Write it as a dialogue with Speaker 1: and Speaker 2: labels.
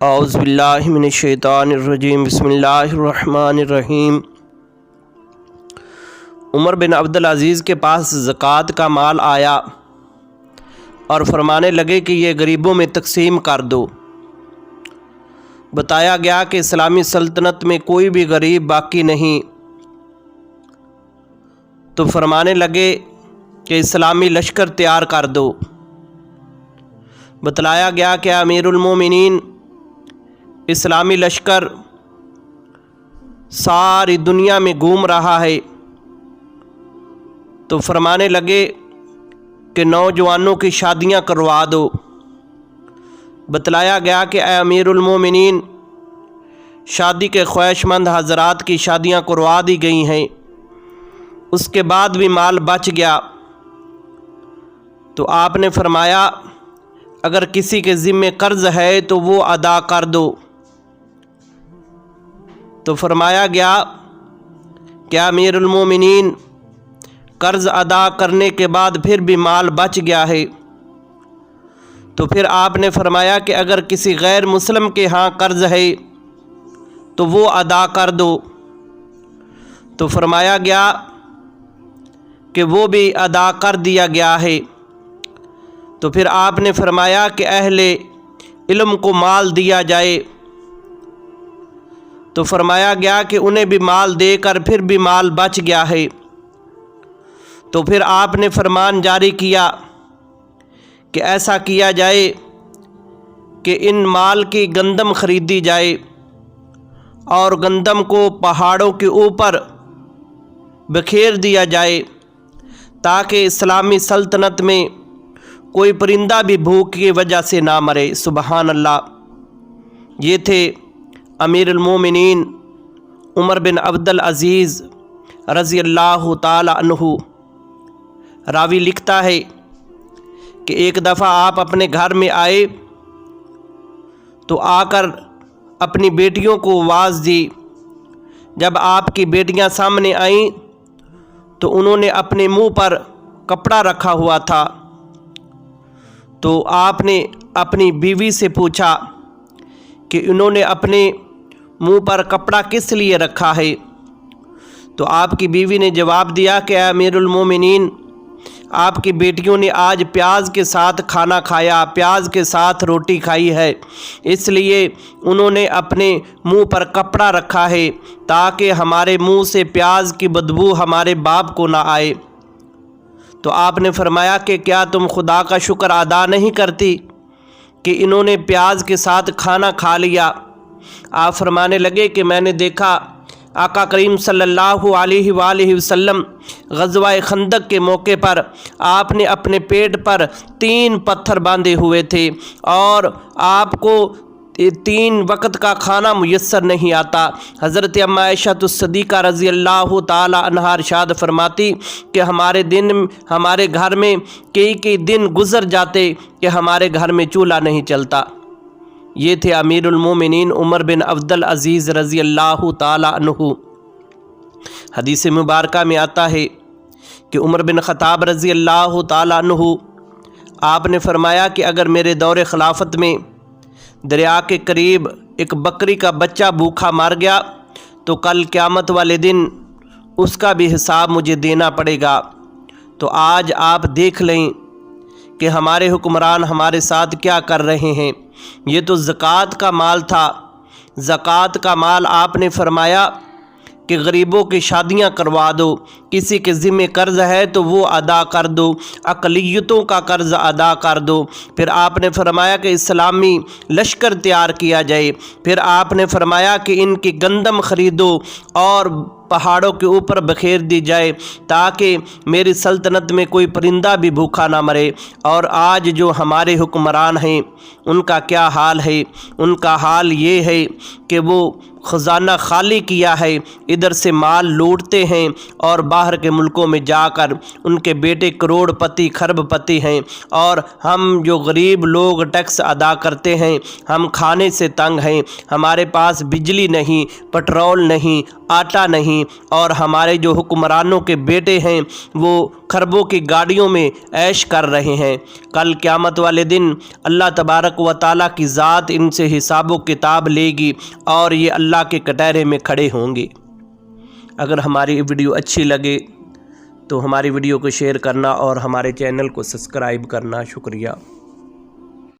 Speaker 1: اعوذ باللہ من الشیطان الرجیم بسم اللہ الرحمن الرحیم۔ عمر بن عبدالعزیز کے پاس زکوٰۃ کا مال آیا اور فرمانے لگے کہ یہ غریبوں میں تقسیم کر دو۔ بتایا گیا کہ اسلامی سلطنت میں کوئی بھی غریب باقی نہیں، تو فرمانے لگے کہ اسلامی لشکر تیار کر دو۔ بتلایا گیا کہ امیر المومنین اسلامی لشکر ساری دنیا میں گھوم رہا ہے، تو فرمانے لگے کہ نوجوانوں کی شادیاں کروا دو۔ بتلایا گیا کہ اے امیر المومنین، شادی کے خواہش مند حضرات کی شادیاں کروا دی گئی ہیں، اس کے بعد بھی مال بچ گیا۔ تو آپ نے فرمایا اگر کسی کے ذمے قرض ہے تو وہ ادا کر دو۔ تو فرمایا گیا کہ امیر المومنین، قرض ادا کرنے کے بعد پھر بھی مال بچ گیا ہے۔ تو پھر آپ نے فرمایا کہ اگر کسی غیر مسلم کے ہاں قرض ہے تو وہ ادا کر دو۔ تو فرمایا گیا کہ وہ بھی ادا کر دیا گیا ہے۔ تو پھر آپ نے فرمایا کہ اہل علم کو مال دیا جائے۔ تو فرمایا گیا کہ انہیں بھی مال دے کر پھر بھی مال بچ گیا ہے۔ تو پھر آپ نے فرمان جاری کیا کہ ایسا کیا جائے کہ ان مال کی گندم خریدی جائے اور گندم کو پہاڑوں کے اوپر بکھیر دیا جائے، تاکہ اسلامی سلطنت میں کوئی پرندہ بھی بھوک کی وجہ سے نہ مرے۔ سبحان اللہ۔ یہ تھے امیر المومنین عمر بن عبدالعزیز رضی اللہ تعالی عنہ۔ راوی لکھتا ہے کہ ایک دفعہ آپ اپنے گھر میں آئے تو آ کر اپنی بیٹیوں کو آواز دی۔ جب آپ کی بیٹیاں سامنے آئیں تو انہوں نے اپنے منہ پر کپڑا رکھا ہوا تھا، تو آپ نے اپنی بیوی سے پوچھا کہ انہوں نے اپنے منہ پر کپڑا کس لیے رکھا ہے؟ تو آپ کی بیوی نے جواب دیا کہ اے امیر المومنین، آپ کی بیٹیوں نے آج پیاز کے ساتھ کھانا کھایا، پیاز کے ساتھ روٹی کھائی ہے، اس لیے انہوں نے اپنے منہ پر کپڑا رکھا ہے تاکہ ہمارے منہ سے پیاز کی بدبو ہمارے باپ کو نہ آئے۔ تو آپ نے فرمایا کہ کیا تم خدا کا شکر ادا نہیں کرتی کہ انہوں نے پیاز کے ساتھ کھانا کھا لیا؟ آپ فرمانے لگے کہ میں نے دیکھا آقا کریم صلی اللہ علیہ وآلہ وسلم غزوہ خندق کے موقع پر آپ نے اپنے پیٹ پر 3 پتھر باندھے ہوئے تھے اور آپ کو 3 وقت کا کھانا میسر نہیں آتا۔ حضرت ام عائشہ الصدیقہ رضی اللہ تعالی عنہا ارشاد فرماتی کہ ہمارے گھر میں کئی دن گزر جاتے کہ ہمارے گھر میں چولہا نہیں چلتا۔ یہ تھے امیر المومنین عمر بن عبدالعزیز رضی اللہ تعالی عنہ۔ حدیث مبارکہ میں آتا ہے کہ عمر بن خطاب رضی اللہ تعالی عنہ آپ نے فرمایا کہ اگر میرے دور خلافت میں دریا کے قریب ایک بکری کا بچہ بھوکا مر گیا تو کل قیامت والے دن اس کا بھی حساب مجھے دینا پڑے گا۔ تو آج آپ دیکھ لیں کہ ہمارے حکمران ہمارے ساتھ کیا کر رہے ہیں۔ یہ تو زکوٰۃ کا مال تھا، زکوٰۃ کا مال آپ نے فرمایا کہ غریبوں کی شادیاں کروا دو، کسی کے ذمہ قرض ہے تو وہ ادا کر دو، اقلیتوں کا قرض ادا کر دو۔ پھر آپ نے فرمایا کہ اسلامی لشکر تیار کیا جائے۔ پھر آپ نے فرمایا کہ ان کی گندم خریدو اور پہاڑوں کے اوپر بکھیر دی جائے تاکہ میری سلطنت میں کوئی پرندہ بھی بھوکا نہ مرے۔ اور آج جو ہمارے حکمران ہیں ان کا کیا حال ہے؟ ان کا حال یہ ہے کہ وہ خزانہ خالی کیا ہے، ادھر سے مال لوٹتے ہیں اور باہر کے ملکوں میں جا کر ان کے بیٹے کروڑ پتی کھرب پتی ہیں، اور ہم جو غریب لوگ ٹیکس ادا کرتے ہیں ہم کھانے سے تنگ ہیں، ہمارے پاس بجلی نہیں، پٹرول نہیں، آٹا نہیں، نہیں، اور ہمارے جو حکمرانوں کے بیٹے ہیں وہ خربوں کی گاڑیوں میں عیش کر رہے ہیں۔ کل قیامت والے دن اللہ تبارک و تعالیٰ کی ذات ان سے حساب و کتاب لے گی اور یہ اللہ کے کٹہرے میں کھڑے ہوں گے۔ اگر ہماری ویڈیو اچھی لگے تو ہماری ویڈیو کو شیئر کرنا اور ہمارے چینل کو سبسکرائب کرنا۔ شکریہ۔